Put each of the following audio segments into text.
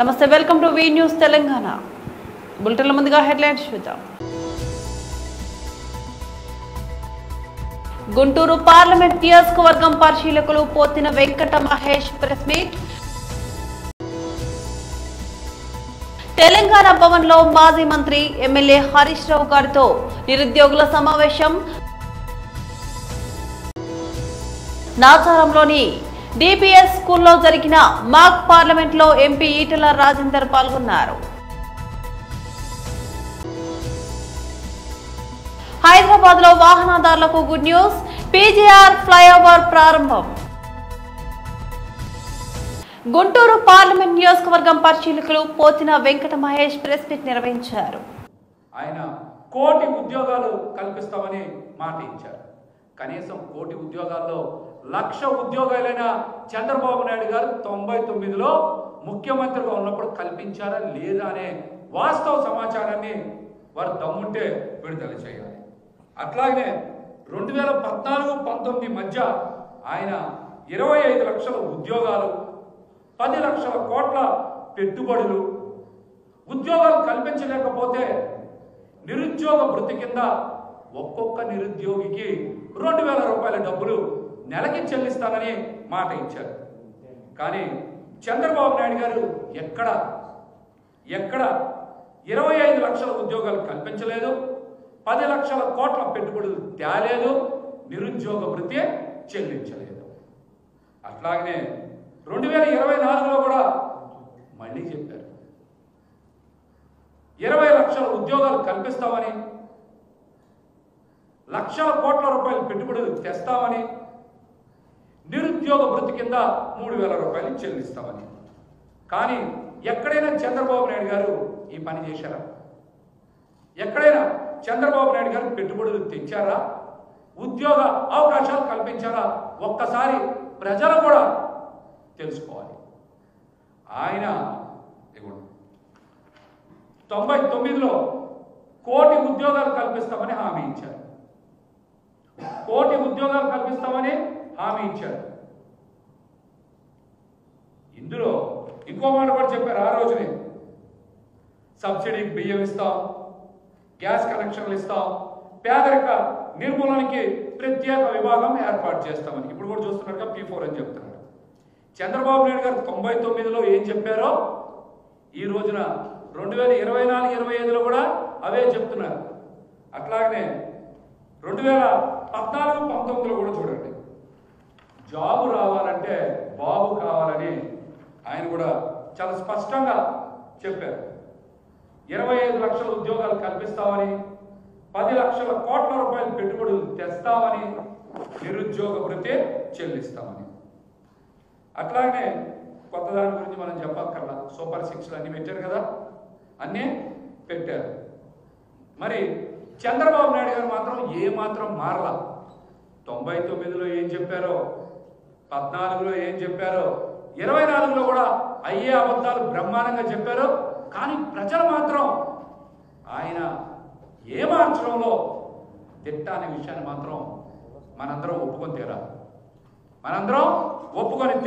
నమస్తే, welcome to V news Telangana. బులెటిన్ల ముందుగా హెడ్లైన్స్ చూద్దాం. గుంటూరు పార్లమెంట్ నియోజకవర్గం పరిశీలకులు పోతిన వెంకట మహేష్ ప్రెస్ మీట్. తెలంగాణ భవన్ లో మాజీ మంత్రి ఎమ్మెల్యే హరీష్ రావు గారితో నిరుద్యోగుల సమావేశం. నాచారంలోని డిపిఎస్ స్కూల్లో జరిగిన మాక్ పార్లమెంట్ లో ఎంపీ ఈటెల రాజేందర్ పాల్గొన్నారు. హైదరాబాద్ లో వాహనదారులకు గుడ్ న్యూస్, పీజీఆర్ ఫ్లైఓవర్ ప్రారంభం. గుంటూరు పార్లమెంట్ నియోజకవర్గం పరిశీలకులు పోతిన వెంకట మహేష్ ప్రెస్ మీట్ నిర్వహించారు. ఆయన 1,00,00,000 ఉద్యోగాలు కల్పిస్తామని మాట ఇచ్చారు. కనీసం 1,00,00,000 ఉద్యోగాల్లో 1,00,000 ఉద్యోగాలైనా చంద్రబాబు నాయుడు గారు 99లో ముఖ్యమంత్రిగా ఉన్నప్పుడు కల్పించారా లేదా అనే వాస్తవ సమాచారాన్ని వారు దమ్ముంటే విడుదల చేయాలి. అట్లాగనే 2014-19 మధ్య ఆయన 25 లక్షల ఉద్యోగాలు, 10 లక్షల కోట్ల పెట్టుబడులు, ఉద్యోగాలు కల్పించలేకపోతే నిరుద్యోగ భృతి కింద ఒక్కొక్క నిరుద్యోగికి 2,000 రూపాయల డబ్బులు నెలకి చెల్లిస్తానని మాట ఇచ్చారు. కానీ చంద్రబాబు నాయుడు గారు ఎక్కడ 25 లక్షల ఉద్యోగాలు కల్పించలేదు, 10 లక్షల కోట్ల పెట్టుబడులు తేలేదు, నిరుద్యోగ భృతి చెల్లించలేదు. అట్లాగనే 2024లో కూడా మళ్ళీ చెప్పారు 20 లక్షల ఉద్యోగాలు కల్పిస్తామని, లక్షల కోట్ల రూపాయలు పెట్టుబడులు తెస్తామని, నిరుద్యోగ భృతి కింద 3,000 రూపాయలు చెల్లిస్తామని. కానీ ఎక్కడైనా చంద్రబాబు నాయుడు గారు ఈ పని చేశారా? ఎక్కడైనా చంద్రబాబు నాయుడు గారు పెట్టుబడులు తెచ్చారా? ఉద్యోగ అవకాశాలు కల్పించారా? ఒక్కసారి ప్రజలు కూడా తెలుసుకోవాలి. ఆయన 99లో 1,00,00,000 ఉద్యోగాలు కల్పిస్తామని హామీ ఇచ్చారు. 1,00,00,000 ఉద్యోగాలు కల్పిస్తామని హామీ ఇచ్చారు. ఇందులో ఇంకో మాట కూడా చెప్పారు. ఆ రోజునే సబ్సిడీకి బియ్యం ఇస్తాం, గ్యాస్ కనెక్షన్లు ఇస్తాం, పేదరిక నిర్మూలనకి ప్రత్యేక విభాగం ఏర్పాటు చేస్తామని. ఇప్పుడు కూడా చూస్తున్నట్టుగా P4 అని చెప్తున్నారు. చంద్రబాబు నాయుడు గారు 99లో ఏం చెప్పారో ఈ రోజున 2024-25లో కూడా అవే చెప్తున్నారు. అట్లాగనే 2014-19లో కూడా చూడండి, జాబు రావాలంటే బాబు కావాలని ఆయన కూడా చాలా స్పష్టంగా చెప్పారు. 25 లక్షల ఉద్యోగాలు కల్పిస్తామని, 10 లక్షల కోట్ల రూపాయలు పెట్టుబడులు తెస్తామని, నిరుద్యోగ భృతి చెల్లిస్తామని. అట్లాగే కొత్త దాని గురించి మనం చెప్పక్కర్లా, సూపర్ 6 అన్నీ పెట్టారు కదా, అన్నీ పెట్టారు. మరి చంద్రబాబు నాయుడు గారు మాత్రం ఏమాత్రం మారలా. 99లో ఏం చెప్పారో, 14లో ఏం చెప్పారో, 24లో కూడా అయ్యే అబద్ధాలు బ్రహ్మాండంగా చెప్పారు. కానీ ప్రజలు మాత్రం ఆయన ఏ మార్చడంలో దిట్ట అనే విషయాన్ని మాత్రం మనందరం ఒప్పుకొని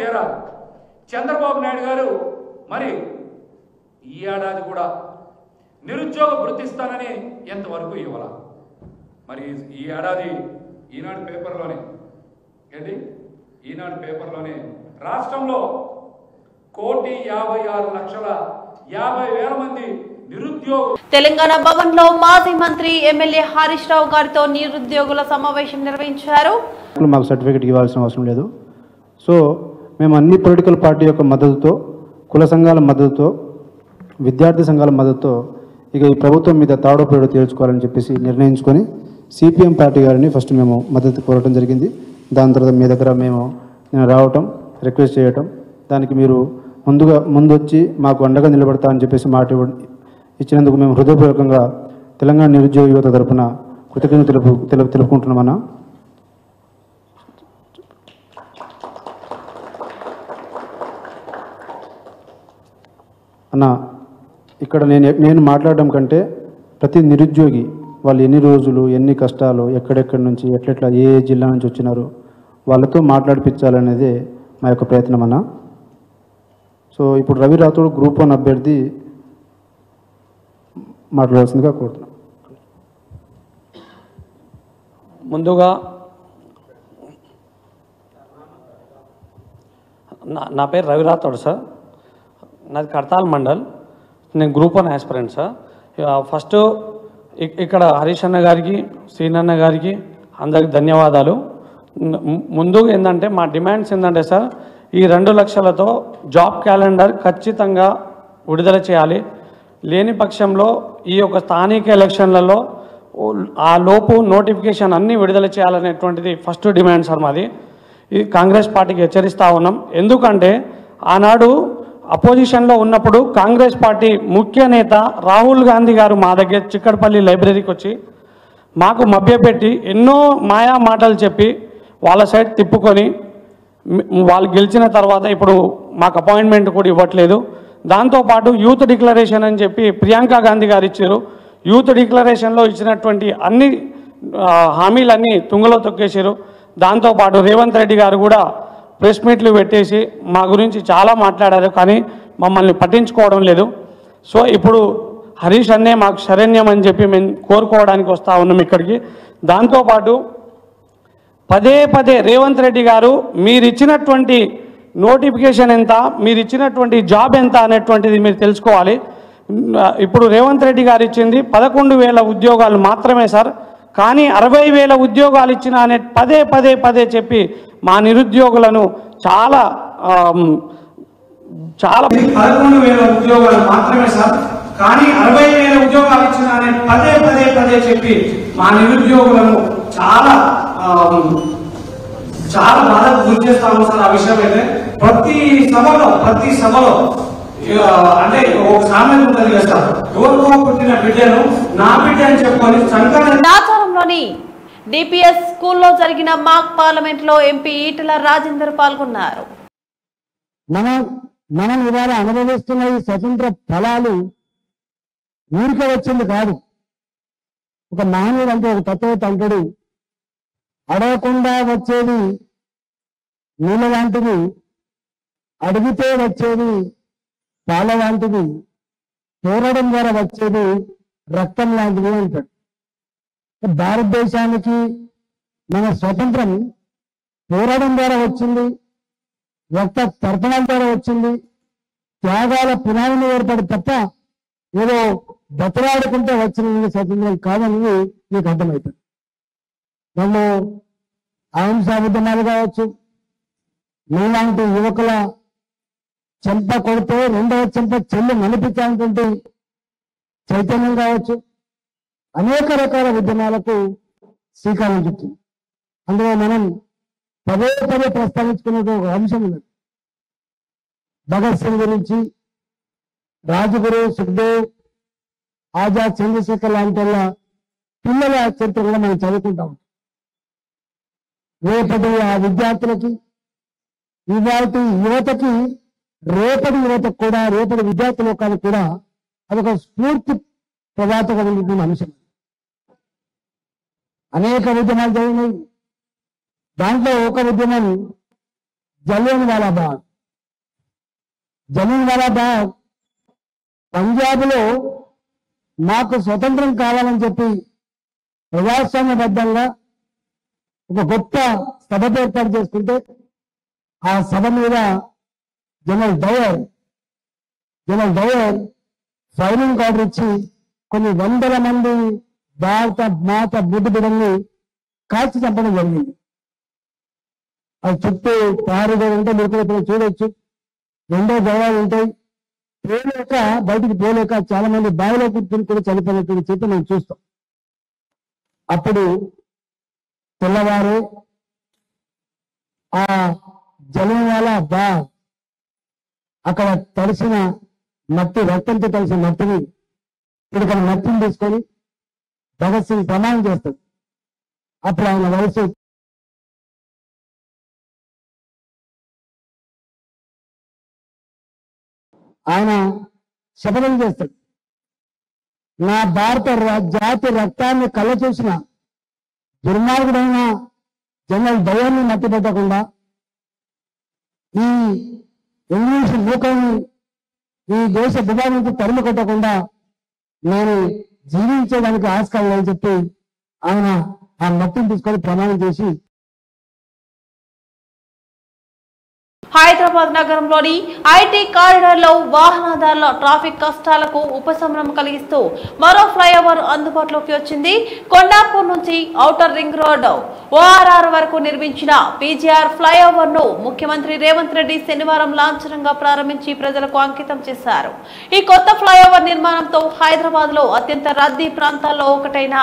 తీరాలి. చంద్రబాబు నాయుడు గారు మరి ఈ ఏడాది కూడా నిరుద్యోగ భృతి ఇస్తానని ఎంతవరకు ఇవ్వాల? మరి ఈ ఏడాది ఈనాడు పేపర్లోనే రాష్ట్రంలో 1,56,50,000 మంది నిరుద్యోగులు. తెలంగాణ భవన్ లో మాజీ మంత్రి ఎమ్మెల్యే హరీష్ రావు గారితో నిరుద్యోగుల సమావేశం నిర్వహించారు. మాకు సర్టిఫికెట్ ఇవ్వాల్సిన అవసరం లేదు. సో మేము అన్ని పొలిటికల్ పార్టీ యొక్క మద్దతుతో, కుల సంఘాల మద్దతుతో, విద్యార్థి సంఘాల మద్దతుతో ఇక ఈ ప్రభుత్వం మీద తాడో పేడో తేల్చుకోవాలని చెప్పేసి నిర్ణయించుకొని సిపిఎం పార్టీ గారిని ఫస్ట్ మేము మద్దతు కోరటం జరిగింది. దాని తర్వాత మీ దగ్గర మేము రావటం, రిక్వెస్ట్ చేయటం, దానికి మీరు ముందొచ్చి మాకు అండగా నిలబడతా అని చెప్పేసి మాట ఇచ్చినందుకు మేము హృదయపూర్వకంగా తెలంగాణ నిరుద్యోగ యువత తరఫున కృతజ్ఞతలు తెలుపుకుంటున్నామన్నా. అన్న, ఇక్కడ నేను మాట్లాడడం కంటే ప్రతి నిరుద్యోగి వాళ్ళు ఎన్ని రోజులు, ఎన్ని కష్టాలు, ఎక్కడెక్కడి నుంచి, ఎట్లెట్లా, ఏ జిల్లా నుంచి వచ్చినారో వాళ్ళతో మాట్లాడిపించాలనేదే మా యొక్క ప్రయత్నం అన్న. సో ఇప్పుడు రవి రాథోడ్ గ్రూప్ 1 అభ్యర్థి మాట్లాడాల్సిందిగా కోరుతున్నాం. ముందుగా నా పేరు రవి రాథోడ్ సార్. నాది కడతాల్ మండల్. నేను గ్రూప్ 1 ఆస్పిరెంట్ సార్. ఫస్ట్ ఇక్కడ హరీష్ అన్న గారికి, శ్రీనన్న గారికి అందరికి ధన్యవాదాలు. ముందుగా ఏంటంటే మా డిమాండ్స్ ఏంటంటే సార్, ఈ 2 లక్షలతో జాబ్ క్యాలెండర్ ఖచ్చితంగా విడుదల చేయాలి. లేని పక్షంలో ఈ యొక్క స్థానిక ఎలక్షన్లలో ఆ లోపు నోటిఫికేషన్ అన్నీ విడుదల చేయాలనేటువంటిది ఫస్ట్ డిమాండ్ సార్ మాది. ఇది కాంగ్రెస్ పార్టీకి హెచ్చరిస్తూ ఉన్నాం. ఎందుకంటే ఆనాడు అపోజిషన్లో ఉన్నప్పుడు కాంగ్రెస్ పార్టీ ముఖ్య నేత రాహుల్ గాంధీ గారు మా దగ్గర చిక్కడపల్లి లైబ్రరీకి వచ్చి మాకు మభ్యపెట్టి ఎన్నో మాయా మాటలు చెప్పి వాళ్ళ సైడ్ తిప్పుకొని వాళ్ళు గెలిచిన తర్వాత ఇప్పుడు మాకు అపాయింట్మెంట్ కూడా ఇవ్వట్లేదు. దాంతోపాటు యూత్ డిక్లరేషన్ అని చెప్పి ప్రియాంక గాంధీ గారు ఇచ్చారు. యూత్ డిక్లరేషన్లో ఇచ్చినటువంటి అన్ని హామీలన్నీ తుంగలో తొక్కేసారు. దాంతోపాటు రేవంత్ రెడ్డి గారు కూడా ప్రెస్ మీట్లు పెట్టేసి మా గురించి చాలా మాట్లాడారు, కానీ మమ్మల్ని పట్టించుకోవడం లేదు. సో ఇప్పుడు హరీష్ అన్నే మాకు శరణ్యం అని చెప్పి మేము కోరుకోవడానికి వస్తూ ఉన్నాం ఇక్కడికి. దాంతోపాటు పదే పదే రేవంత్ రెడ్డి గారు మీరు ఇచ్చినటువంటి నోటిఫికేషన్ ఎంత, మీరు ఇచ్చినటువంటి జాబ్ ఎంత అనేటువంటిది మీరు తెలుసుకోవాలి. ఇప్పుడు రేవంత్ రెడ్డి గారు ఇచ్చింది 11,000 ఉద్యోగాలు మాత్రమే సార్, కానీ 60,000 ఉద్యోగాలు ఇచ్చిన అనే పదే పదే పదే చెప్పి మా నిరుద్యోగులను చాలా 11,000 ఉద్యోగాలు మాత్రమే సార్, కానీ 60,000 ఉద్యోగాలు ఇచ్చిన అనే పదే పదే పదే చెప్పి మా నిరుద్యోగులను చాలా బాధకు గురి చేస్తాము సార్. ఆ విషయం అయితే ప్రతి సభలో అంటే ఒక సామెత ఉంటుంది కదా సార్, ఎవరికో పుట్టిన బిడ్డను నా బిడ్డ అని చెప్పుకొని నాచారంలోని డిపిఎస్ స్కూల్లో జరిగిన మాక్ పార్లమెంట్ లో ఎంపీ ఈటెల రాజేందర్ పాల్గొన్నారు. మనం ఇవాళ అనుభవిస్తున్న ఈ స్వతంత్ర ఫలాలు ఊరికే వచ్చింది కాదు. ఒక మానవుడు అంటే ఒక తత్వవేత్త అంటాడు, అడగకుండా వచ్చేది నీళ్ళ లాంటిది, అడిగితే వచ్చేది పాల లాంటిది, పోరాటం ద్వారా వచ్చేది రక్తం లాంటిది అంటాడు. భారతదేశానికి మన స్వతంత్రం పోరాటం ద్వారా వచ్చింది, రక్త తర్పణాల ద్వారా వచ్చింది, త్యాగాల పునాదిని ఏర్పడి తప్ప ఏదో బతలాడుకుంటే వచ్చిన స్వతంత్రం కాదని మీకు అర్థమవుతుంది. దానిలో అహింసా ఉద్యమాలు కావచ్చు, మీలాంటి యువకుల చెంప కొడితే రెండవ చెంప చెల్లు నడిపించాలనుకుంటే చైతన్యం కావచ్చు, అనేక రకాల ఉద్యమాలకు శ్రీకారం చుట్టింది. అందులో మనం పదే పదే ప్రస్తావించుకునే ఒక అంశం ఉన్నది. భగత్ సింగ్ గురించి, రాజగురు, సుఖ్దేవ్, ఆజాద్, చంద్రశేఖర్ లాంటి వాళ్ళ పిల్లల చరిత్ర కూడా మనం చదువుకుంటాం. రేపటి ఆ విద్యార్థులకి, ఇవాటి యువతకి, రేపటి యువతకు కూడా, రేపటి విద్యార్థి లోకానికి కూడా అదొక స్ఫూర్తి ప్రదాతకమైన అంశం. అనేక ఉద్యమాలు జరిగినాయి. దాంట్లో ఒక ఉద్యమం జలియన్వాలా బాగ్. పంజాబ్లో మాకు స్వతంత్రం కావాలని చెప్పి ప్రజాస్వామ్యబద్ధంగా ఒక గొప్ప సభ ఏర్పాటు చేసుకుంటే ఆ సభ మీద జనరల్ డయర్ ఫైరింగ్ ఆర్డర్ ఇచ్చి కొన్ని వందల మంది భారత మాత బుద్ధ బిడ్డల్ని కాల్చి చంపడం జరిగింది. అది చుట్టూ పారుగా ఉంటే మీరు కూడా చూడొచ్చు. రెండో జవాలు ఉంటాయి. బయటికి పోలేక చాలా మంది బావిలో కూర్చుని కూడా చనిపోయినటువంటి చెప్పి మనం చూస్తాం. అప్పుడు తెల్లవారు ఆ జలియన్వాలా బాగ్ అక్కడ తడిసిన మట్టి, రక్తంతో తడిసిన మట్టిని ఇక్కడ మట్టిని తీసుకొని భగత్ సింగ్ ప్రమాణం చేస్తాడు. అప్పుడు ఆయన వయసు ఆయన శపథం చేస్తాడు, నా భారత జాతి రక్తాన్ని కళ్ళ చూసిన దుర్మార్గుడైన జనరల్ డయర్ని మట్టి పెట్టకుండా ఈ ఇంగ్లీష్ మూకని ఈ దేశ విభాగం నుంచి తరిమి కొట్టకుండా నేను జీవించేదానికి ఆస్కారం లేదని చెప్పి ఆయన ఆ మట్టిని తీసుకొని ప్రమాణం చేసి హైదరాబాద్ నగరంలోని ఐటీ కారిడార్లో వాహనదారుల ట్రాఫిక్ కష్టాలకు ఉపశమనం కలిగిస్తూ మరో ఫ్లైఓవర్ అందుబాటులోకి వచ్చింది. కొండాపూర్ నుంచి ఔటర్ రింగ్ రోడ్ ORR వరకు నిర్మించిన PGR ఫ్లైఓవర్ ను ముఖ్యమంత్రి రేవంత్ రెడ్డి శనివారం లాంఛనంగా ప్రారంభించి ప్రజలకు అంకితం చేశారు. ఈ కొత్త ఫ్లైఓవర్ నిర్మాణంతో హైదరాబాద్ లో అత్యంత రద్దీ ప్రాంతాల్లో ఒకటైన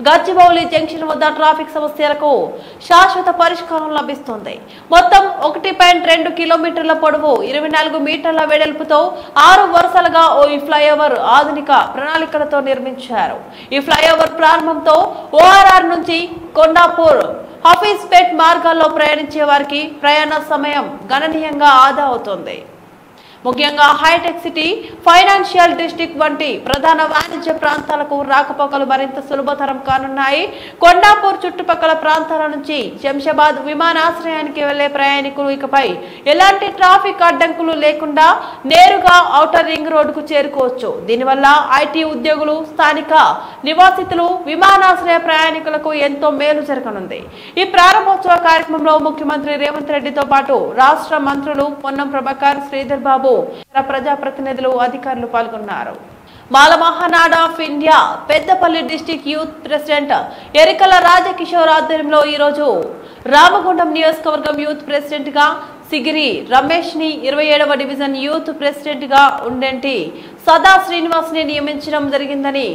గచ్చిబౌలి జంక్షన్ వద్ద ట్రాఫిక్ సమస్యలకు శాశ్వత పరిష్కారం లభిస్తుంది. మొత్తం 1.2 కిలోమీటర్ల పొడవు 24 మీటర్ల వెడల్పుతో 6 వరుసలుగా ఈ ఫ్లైఓవర్ ఆధునిక ప్రణాళికలతో నిర్మించారు. ఈ ఫ్లైఓవర్ ప్రారంభంతో ORR నుంచి కొండాపూర్ హఫీజ్పేట్ మార్గాల్లో ప్రయాణించే వారికి ప్రయాణ సమయం గణనీయంగా ఆదా అవుతుంది. ముఖ్యంగా హైటెక్ సిటీ, ఫైనాన్షియల్ డిస్ట్రిక్ట్ వంటి ప్రధాన వాణిజ్య ప్రాంతాలకు రాకపోకలు మరింత సులభతరం కానున్నాయి. కొండాపూర్ చుట్టుపక్కల ప్రాంతాల నుంచి శంషాబాద్ విమానాశ్రయానికి వెళ్లే ప్రయాణికులు ఇకపై ఎలాంటి ట్రాఫిక్ అడ్డంకులు లేకుండా నేరుగా ఔటర్ రింగ్ రోడ్డుకు చేరుకోవచ్చు. దీనివల్ల ఐటీ ఉద్యోగులు, స్థానిక నివాసితులు, విమానాశ్రయ ప్రయాణికులకు ఎంతో మేలు జరగనుంది. ఈ ప్రారంభోత్సవ కార్యక్రమంలో ముఖ్యమంత్రి రేవంత్ రెడ్డితో పాటు రాష్ట్ర మంత్రులు పొన్నం ప్రభాకర్, శ్రీధర్ బాబు, ప్రజాప్రతినిధులు, అధికారులు పాల్గొన్నారు. Mala Mahanadu of India Peddapalli district youth president Erikala Rajkishore ఆధ్వర్యంలో ఈరోజు రామగుండం నియోజకవర్గం యూత్ ప్రెసిడెంట్ గా సిగిరి రమేష్ ని, 27వ డివిజన్ యూత్ ప్రెసిడెంట్ గా ఉండేంటి సదా శ్రీనివాస్ ని నియమించడం జరిగిందని,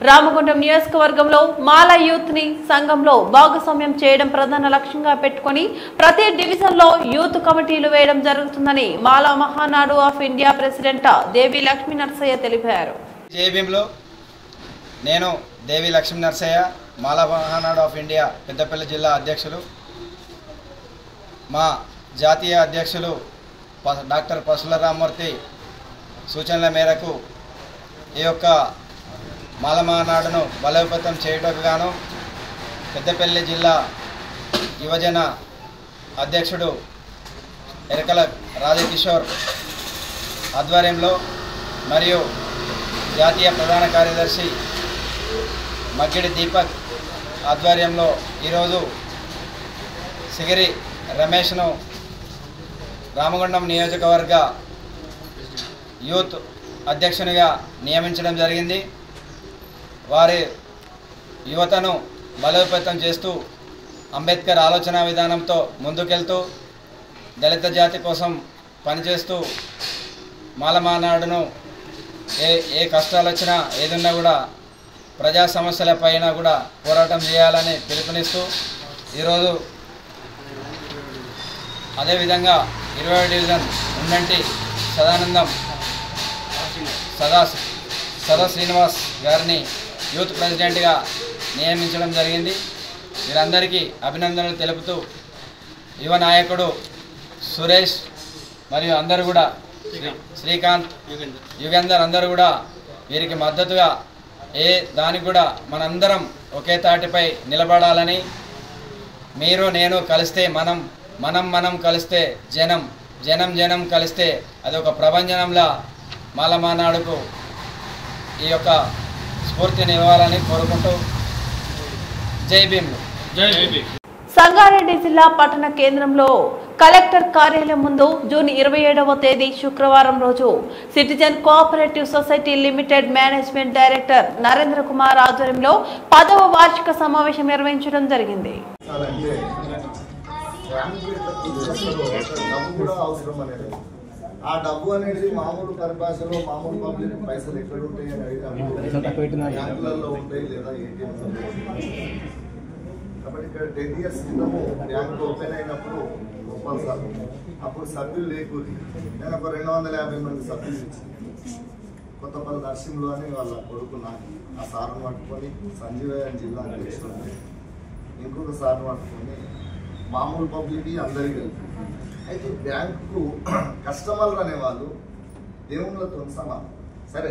రామగుండం నియోజకవర్గంలో మాల యూత్ ని సంఘంలో భాగస్వామ్యం చేయడం ప్రధాన లక్ష్యంగా పెట్టుకుని ప్రతి డివిజన్ లో యూత్ కమిటీలు వేయడం జరుగుతుందని మాల మహానాడు ఆఫ్ ఇండియా ప్రెసిడెంట్ దేవి లక్ష్మీ నరసయ్య తెలిపారు. జేబీఎంలో నేను దేవి లక్ష్మీ నరసయ్య, మాల మహానాడు ఆఫ్ ఇండియా పెద్దపల్లి జిల్లా అధ్యక్షులు. మా జాతీయ అధ్యక్షులు డాక్టర్ పసుల రామ్మూర్తి సూచనల మేరకు ఈ యొక్క మాల మహానాడును బలోపేతం చేయుటకు గాను పెద్దపల్లి జిల్లా యువజన అధ్యక్షుడు ఎరకల రాజకిషోర్ ఆధ్వర్యంలో మరియు జాతీయ ప్రధాన కార్యదర్శి మగ్గిడి దీపక్ ఆధ్వర్యంలో ఈరోజు సిగిరి రమేష్ను రామగుండం నియోజకవర్గ యూత్ అధ్యక్షునిగా నియమించడం జరిగింది. వారి యువతను బలోపేతం చేస్తూ అంబేద్కర్ ఆలోచన విధానంతో ముందుకెళ్తూ దళిత జాతి కోసం పనిచేస్తూ మాల మహానాడును ఏ కష్టాలు వచ్చినా ఏదున్నా కూడా ప్రజా సమస్యల పైన కూడా పోరాటం చేయాలని పిలుపునిస్తూ ఈరోజు అదేవిధంగా 20వ డివిజన్ ఉండంటి సదానందం సదా శ్రీనివాస్ గారిని యూత్ ప్రెసిడెంట్గా నియమించడం జరిగింది. వీరందరికీ అభినందనలు తెలుపుతూ యువ నాయకుడు సురేష్ మరియు అందరూ కూడా శ్రీకాంత్, యుగేందర్ అందరూ కూడా వీరికి మద్దతుగా దానికి కూడా మనందరం ఒకే తాటిపై నిలబడాలని, మీరు నేను కలిస్తే మనం కలిస్తే జనం కలిస్తే అదొక ప్రభంజనంలా మాల మహానాడుకు ఈ యొక్క స్ఫూర్తిని ఇవ్వాలని కోరుకుంటూ జై భీమ్. సంగారెడ్డి జిల్లా పట్టణ కేంద్రంలో కలెక్టర్ కార్యాలయం ముందు జూన్ 27వ తేదీ శుక్రవారం రోజు citizen cooperative society limited management director Narendra Kumar ఆధ్వర్యంలో 10వ వార్షిక సమావేశం నిర్వహించడం జరిగింది. ఆ డబ్బు అనేది మామూలు పరిభాషలో మామూలు పబ్లిక్ పైసలు ఎక్కడ ఉంటాయి అని అడిగితే బ్యాంకులలో ఉంటాయి లేదా ఏటీఎంలో. కాబట్టి ఇక్కడ 10 years క్రితము బ్యాంకు ఓపెన్ అయినప్పుడు గోపాల్ సార్ అప్పుడు సభ్యులు లేకూరి నేను ఒక 250 మంది సభ్యులు ఇచ్చింది. కొత్తపల్లి నర్సింహులు అని వాళ్ళ కొడుకు నాకు ఆ సార్ను పట్టుకొని సంజీవయ్య జిల్లా అధ్యక్షుడు ఇంకొక సార్ను పట్టుకొని మామూలు పబ్లిక్ అందరికీ వెళ్తుంది. అయితే బ్యాంకు కస్టమర్లు అనేవాళ్ళు దేవుళ్ళతో సమానం. సరే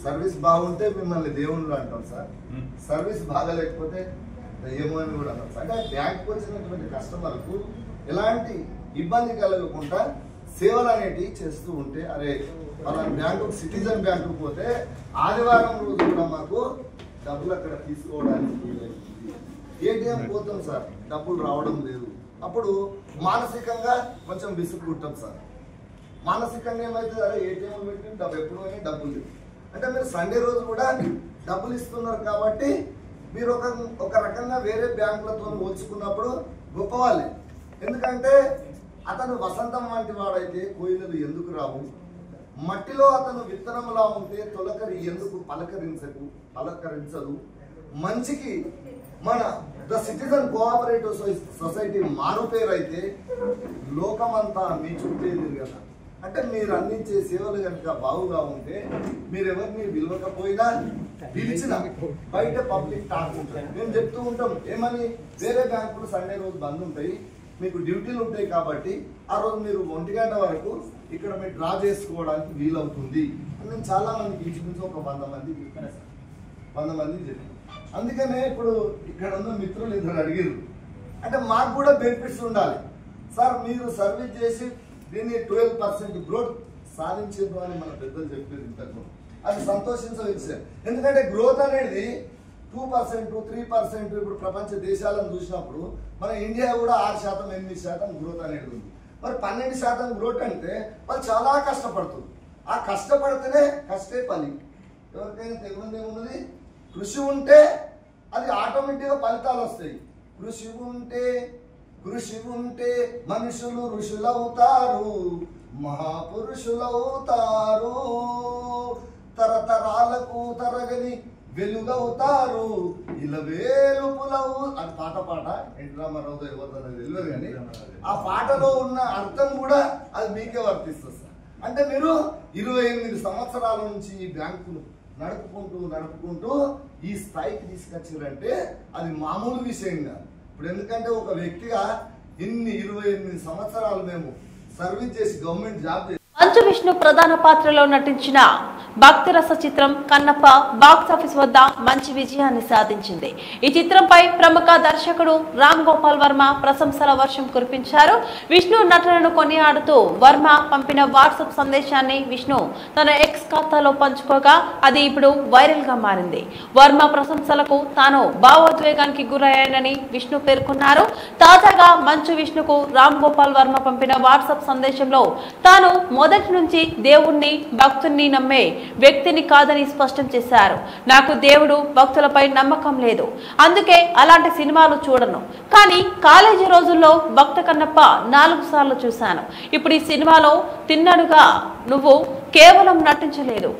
సర్వీస్ బాగుంటే మిమ్మల్ని దేవుళ్ళు అంటాం సార్, సర్వీస్ బాగాలేకపోతే ఏమో అని కూడా అంటాం. అంటే బ్యాంకు వచ్చినటువంటి కస్టమర్కు ఎలాంటి ఇబ్బంది కలగకుండా సేవలు అనేటివి చేస్తూ ఉంటే అరే మన బ్యాంకు సిటిజన్ బ్యాంకు పోతే ఆదివారం రోజు కూడా మాకు డబ్బులు అక్కడ తీసుకోవడానికి వీలైంది. ఏటీఎం పోతాం సార్, డబ్బులు రావడం లేదు. అప్పుడు మానసికంగా కొంచెం విసుగుంటాం సార్. మానసికంగా ఏమైతుంది, అరే ఏటీఎం పెట్టి ఎప్పుడు డబ్బులు లేవు అంటే మీరు సండే రోజు కూడా డబ్బులు ఇస్తున్నారు కాబట్టి మీరు ఒక రకంగా వేరే బ్యాంకులతో పోల్చుకున్నప్పుడు గొప్పవాళ్ళే. ఎందుకంటే అతను వసంతం వంటి వాడైతే కోయిలలు ఎందుకు రావు, మట్టిలో అతను విత్తనంలా ఉంటే తొలకరి ఎందుకు పలకరించదు. మంచికి మన ద సిటిజన్ కోఆపరేటివ్ సొసైటీ మారు పేరు అయితే లోకమంతా మీ చుట్టేది కదా. అంటే మీరు అందించే సేవలు కనుక బాగుగా ఉంటే మీరు ఎవరిని విలువకపోయినా పిలిచిన బయట పబ్లిక్ టాక్ ఉంటుంది. మేము చెప్తూ ఉంటాం ఏమని, వేరే బ్యాంకులు సండే రోజు బంద్ ఉంటాయి, మీకు డ్యూటీలు ఉంటాయి కాబట్టి ఆ రోజు మీరు 1 గంట వరకు ఇక్కడ మీరు డ్రా చేసుకోవడానికి వీలవుతుంది అని నేను చాలా మందికి ఇంచుమించు ఒక 100 మందికి చెప్పాను సార్. 100 మందికి చెప్పాను. అందుకనే ఇప్పుడు ఇక్కడ ఉన్న మిత్రులు ఇద్దరు అడిగారు, అంటే మాకు కూడా బెనిఫిట్స్ ఉండాలి సార్. మీరు సర్వీస్ చేసి దీన్ని 12% గ్రోత్ సాధించారు అని మన పెద్దలు చెప్పేది ఇంతకు. అది సంతోషించే విషయం. ఎందుకంటే గ్రోత్ అనేది 2%, 3% ఇప్పుడు ప్రపంచ దేశాలను చూసినప్పుడు మన ఇండియా కూడా 6%, 8% గ్రోత్ అనేది ఉంది. మరి 12% గ్రోత్ అంటే వాళ్ళు చాలా కష్టపడుతుంది. ఆ కష్టపడితేనే కష్టే పని. ఎవరికైనా తెలియదు ఏమున్నది, కృషి ఉంటే అది ఆటోమేటిక్గా ఫలితాలు వస్తాయి. కృషి ఉంటే మనుషులు ఋషులవుతారు, మహాపురుషులవుతారు, తరతరాలకు తరగని వెలుగవుతారు, ఇలవేలుపులవు. అది పాట ఎన్టీ రామారావుతో ఎవరితో తెలియదు కానీ ఆ పాటలో ఉన్న అర్థం కూడా అది మీకే వర్తిస్తుంది సార్. అంటే మీరు 28 సంవత్సరాల నుంచి ఈ బ్యాంకును నడుపుకుంటూ ఈ స్థాయికి తీసుకొచ్చారంటే అది మామూలు విషయం కాదు. ఇప్పుడు ఎందుకంటే ఒక వ్యక్తిగా ఇన్ని 28 సంవత్సరాలు మేము సర్వీస్ చేసి గవర్నమెంట్ జాబ్ చేసి మంచు విష్ణు ప్రధాన పాత్రలో నటించిన భక్తిరస చిత్రం కన్నప్ప బాక్సాఫీస్ వద్ద మంచి విజయాన్ని సాధించింది. ఈ చిత్రంపై ప్రముఖ దర్శకుడు రామ్ గోపాల్ వర్మ ప్రశంసల వర్షం కురిపించారు. విష్ణు నటనను కొనియాడుతూ వర్మ పంపిన వాట్సాప్ సందేశాన్ని విష్ణు తన ఎక్స్ ఖాతాలో పంచుకోగా అది ఇప్పుడు వైరల్ గా మారింది. వర్మ ప్రశంసలకు తాను భావోద్వేగానికి గురయ్యానని విష్ణు పేర్కొన్నారు. తాజాగా మంచు విష్ణుకు రామ్ గోపాల్ వర్మ పంపిన వాట్సాప్ సందేశంలో తాను మొదటి నుంచి దేవుణ్ణి భక్తుల్ని నమ్మే వ్యక్తిని కాదని స్పష్టం చేశారు. నాకు దేవుడు భక్తులపై నమ్మకం లేదు, అందుకే అలాంటి సినిమాలు చూడను. కానీ కాలేజీ రోజుల్లో భక్త కన్నప్ప 4 సార్లు చూశాను. ఇప్పుడు ఈ సినిమాలో తిన్నడుగా నువ్వు కేవలం నటించలేదు,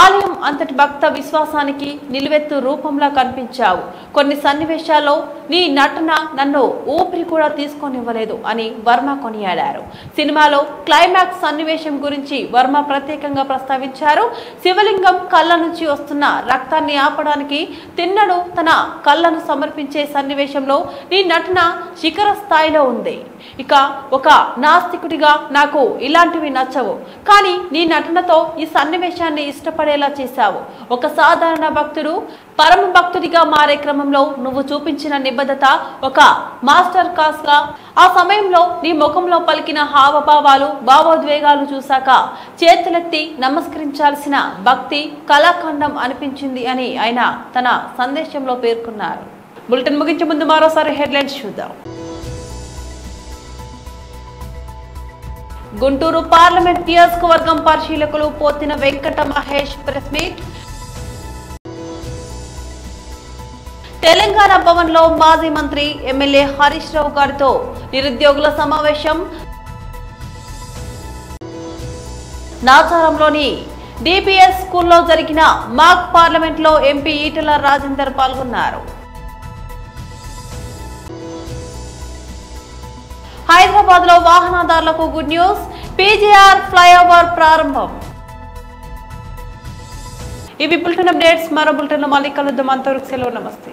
ఆలయం అంతటి భక్త విశ్వాసానికి నిలువెత్తు రూపంలా కనిపించావు. కొన్ని సన్నివేశాల్లో నీ నటన నన్ను ఊపిరి కూడా తీసుకోనివ్వలేదు అని వర్మ కొనియాడారు. సినిమాలో క్లైమాక్స్ సన్నివేశం గురించి వర్మ ప్రత్యేకంగా ప్రస్తావించారు. శివలింగం కళ్ళ నుంచి వస్తున్న రక్తాన్ని ఆపడానికి తిన్నడు తన కళ్ళను సమర్పించే సన్నివేశంలో నీ నటన శిఖర స్థాయిలో ఉంది. ఇక ఒక నాస్తికుడిగా నాకు ఇలాంటివి నచ్చవు, కానీ నీ నటనతో ఈ సన్నివేశాన్ని ఇష్టపడేలా చేశావు. ఒక సాధారణ భక్తుడు పరమ భక్తుడిగా మారే క్రమంలో నువ్వు చూపించిన నిబద్ధత ఒక మాస్టర్ క్లాస్ గా ఆ సమయంలో నీ ముఖంలో పలికిన హావభావాలు భావోద్వేగాలు చూశాక చేతులెత్తి నమస్కరించాల్సిన భక్తి కళాఖండం అనిపించింది అని ఆయన తన సందేశంలో పేర్కొన్నారు. బులెటిన్ ముగించే ముందు మరోసారి హెడ్లైన్స్ చూద్దాం. గుంటూరు పార్లమెంట్ నియోజకవర్గం పరిశీలకులు పోతిన వెంకట మహేష్ ప్రెస్ మీట్. తెలంగాణ భవన్ లో మాజీ మంత్రి ఎమ్మెల్యే హరీష్ రావు గారితో నిరుద్యోగుల సమావేశం. నాచారంలోని డిపిఎస్ స్కూల్లో జరిగిన మాక్ పార్లమెంట్ లో ఎంపీ ఈటెల రాజేందర్ పాల్గొన్నారు. హైదరాబాద్ లో వాహనదారులకు గుడ్ న్యూస్, పీజీఆర్ ఫ్లైఓవర్ ప్రారంభం. ఇవి బులెటిన్ అప్డేట్స్. మరో బులెటిన్ లో మళ్ళీ కలుద్దాం. అంతవరకు సెలవు, నమస్తే.